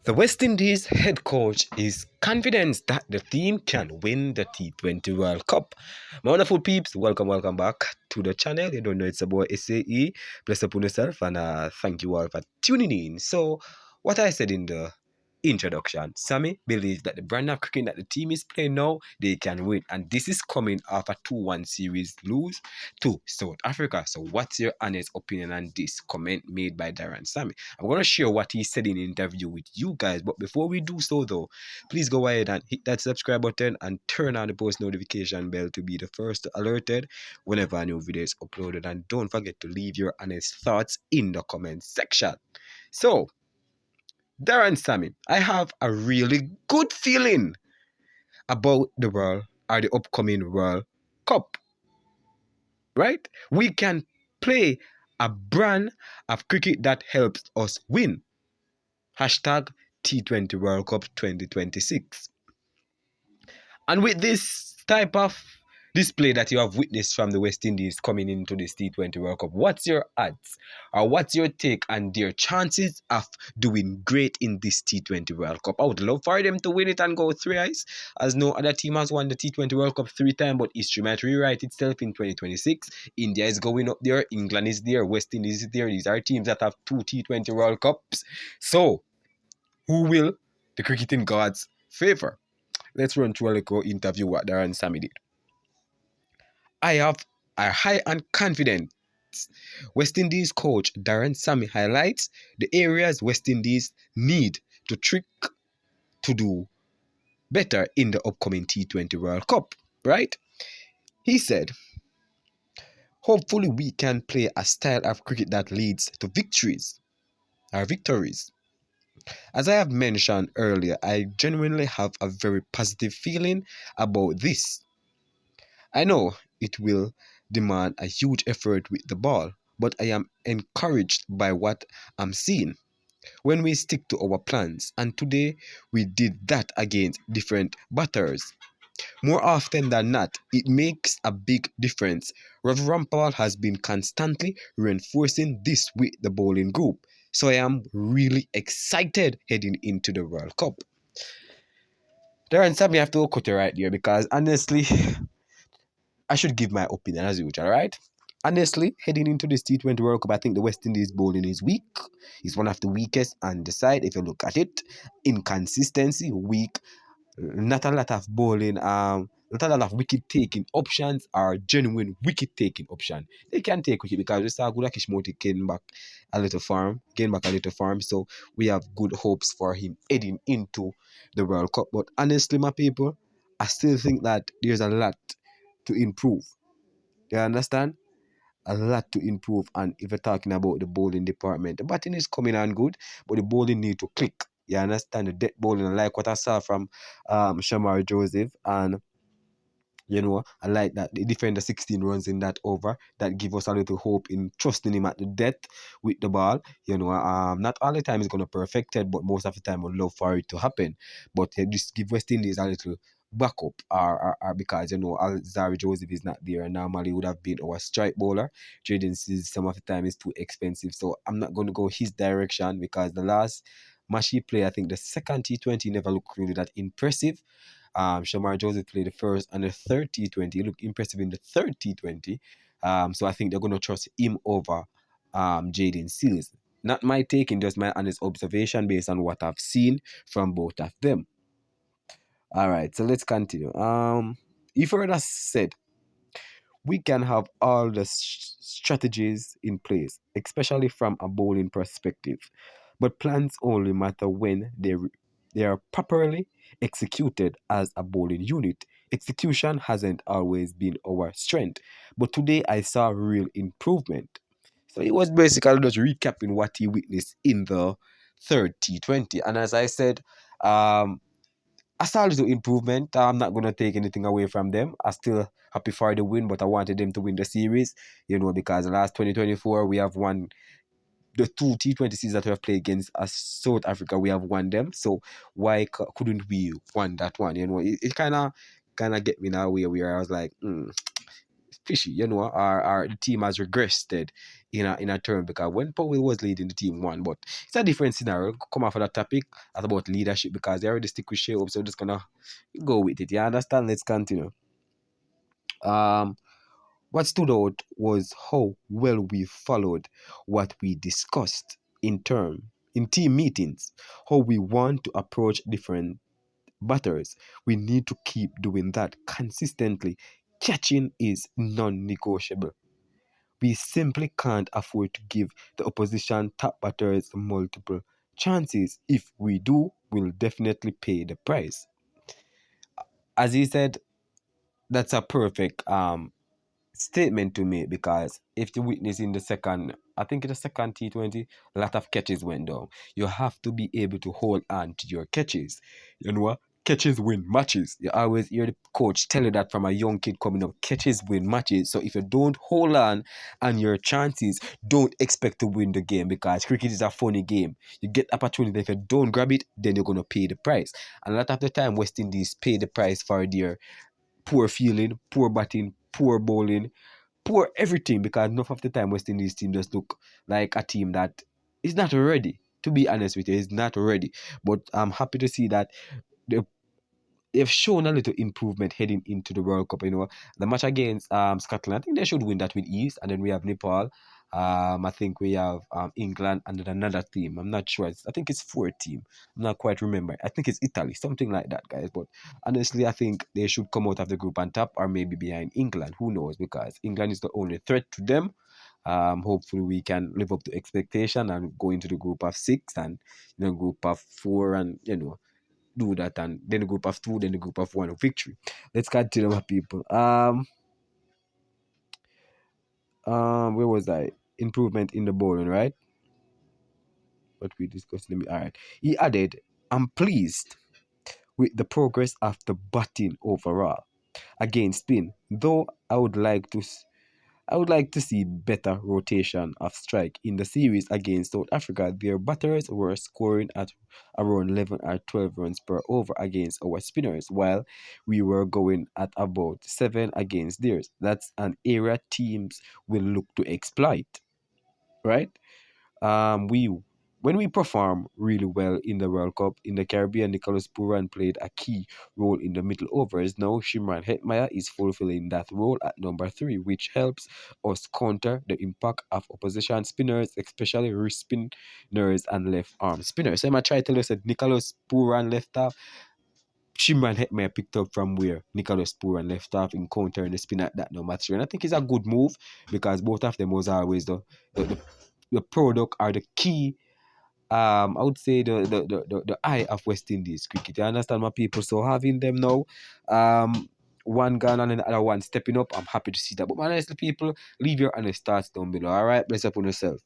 The West Indies head coach is confident that the team can win the T20 World Cup. My wonderful peeps, welcome back to the channel. You don't know it's about SAE. Bless upon yourself and thank you all for tuning in. So, what I said in the introduction, Sammy believes that the brand of cricket that the team is playing now, they can win. And this is coming after 2-1 series lose to South Africa. So what's your honest opinion on this comment made by Darren Sammy? I'm going to share what he said in an interview with you guys. But before we do so though, please go ahead and hit that subscribe button and turn on the post notification bell to be the first alerted whenever a new video is uploaded. And don't forget to leave your honest thoughts in the comment section. So, Darren Sammy, I have a really good feeling about the world or the upcoming World Cup. Right? We can play a brand of cricket that helps us win. Hashtag T20 World Cup 2026. And with this type of display that you have witnessed from the West Indies coming into this T20 World Cup, what's your odds or what's your take on their chances of doing great in this T20 World Cup? I would love for them to win it and go three eyes, as no other team has won the T20 World Cup 3 times, but history might rewrite itself in 2026. India is going up there, England is there, West Indies is there. These are teams that have 2 T20 World Cups. So, who will the cricketing gods favor? Let's run through a little interview what Darren Sammy did. I have a high and confident West Indies coach Darren Sammy highlights the areas West Indies need to trick to do better in the upcoming T20 World Cup, right? He said, hopefully we can play a style of cricket that leads to victories. As I have mentioned earlier, I genuinely have a very positive feeling about this. I know it will demand a huge effort with the ball, but I am encouraged by what I'm seeing when we stick to our plans. And today we did that against different batters. More often than not, it makes a big difference. Ravi Rampal has been constantly reinforcing this with the bowling group. So I am really excited heading into the World Cup. Darren Sammy, I have to cut it right there because honestly, I should give my opinion as usual, right? Honestly, heading into this T20 World Cup, I think the West Indies bowling is weak. It's one of the weakest on the side if you look at it. Inconsistency, weak, not a lot of bowling, not a lot of wicket taking options or genuine wicket taking option. They can take wicket because we saw good Kishmoti gain back a little farm. So we have good hopes for him heading into the World Cup. But honestly, my people, I still think that there's a lot to improve. You understand? A lot to improve. And if you're talking about the bowling department, the batting is coming on good, but the bowling need to click. You understand? The dead bowling, I like what I saw from Shamar Joseph, and I like that they defend the 16 runs in that over. That give us a little hope in trusting him at the death with the ball. Not all the time is gonna perfect it, but most of the time we'd love for it to happen. But just give West Indies a little backup, or because Alzari Joseph is not there, and normally would have been our strike bowler. Jaden says some of the time is too expensive, so I'm not gonna go his direction because the last match he played, I think the second T20 never looked really that impressive. Shamar Joseph played the first and the third T20. He looked impressive in the third T20. So I think they're going to trust him over Jaden Seals. Not my take, just my honest observation based on what I've seen from both of them. All right, so let's continue. You've heard us said we can have all the strategies in place, especially from a bowling perspective. But plans only matter when they are properly executed as a bowling unit. Execution hasn't always been our strength, but today I saw real improvement. So it was basically just recapping what he witnessed in the third T20. And as I said, I saw a little improvement. I'm not going to take anything away from them. I still happy for the win, but I wanted them to win the series, because the last 2024 we have won the 2 T20 series that we have played against South Africa. We have won them. So why couldn't we won that one? It kind of get me in a way where I was like, fishy, or the team has regressed in a term, because when Powell was leading, the team won. But it's a different scenario. Come off of that topic. That's about leadership, because they already stick with Shea Up, so just gonna go with it. You understand? Let's continue. Um what stood out was how well we followed what we discussed in team meetings, how we want to approach different batters. We need to keep doing that consistently. Catching is non-negotiable. We simply can't afford to give the opposition top batters multiple chances. If we do, we'll definitely pay the price. As he said, that's a perfect statement to make, because if you witness in the second, I think in the second T20, a lot of catches went down. You have to be able to hold on to your catches. You know what? Catches win matches. You always hear the coach tell you that from a young kid coming up. Catches win matches. So if you don't hold on your chances, don't expect to win the game, because cricket is a funny game. You get opportunity. If you don't grab it, then you're gonna pay the price. And a lot of the time, West Indies pay the price for their poor fielding, poor batting, poor bowling, poor everything, because enough of the time West Indies team just look like a team that is not ready. To be honest with you, is not ready. But I'm happy to see that they they've shown a little improvement heading into the World Cup. The match against Scotland, I think they should win that with ease. And then we have Nepal. I think we have England and then another team. I'm not sure. I think it's four team. I'm not quite remember. I think it's Italy, something like that, guys. But honestly, I think they should come out of the group on top, or maybe behind England. Who knows? Because England is the only threat to them. Hopefully we can live up to expectation and go into the group of six, and group of four, and do that, and then the group of two, then the group of one, victory. Let's continue, my people. Where was I? Improvement in the bowling, right? What we discussed. Let me. All right. He added, "I'm pleased with the progress of the batting overall against spin, though I would like to see better rotation of strike. In the series against South Africa, their batters were scoring at around 11 or 12 runs per over against our spinners, while we were going at about 7 against theirs. That's an area teams will look to exploit, right? We When we perform really well in the World Cup in the Caribbean, Nicholas Pooran played a key role in the middle overs. Now Shimran Hetmyer is fulfilling that role at number 3, which helps us counter the impact of opposition spinners, especially wrist spinners and left arm spinners. So I'm try to tell you that Nicholas Pooran left off. Shimran Hetmyer picked up from where Nicholas Pooran left off in countering the spin at that number 3. And I think it's a good move, because both of them was always the, the product, or the key, I would say the eye of West Indies cricket. You understand, my people? So having them now, one gone and another one stepping up, I'm happy to see that. But honestly, people, leave your honest thoughts down below. All right, bless up on yourself.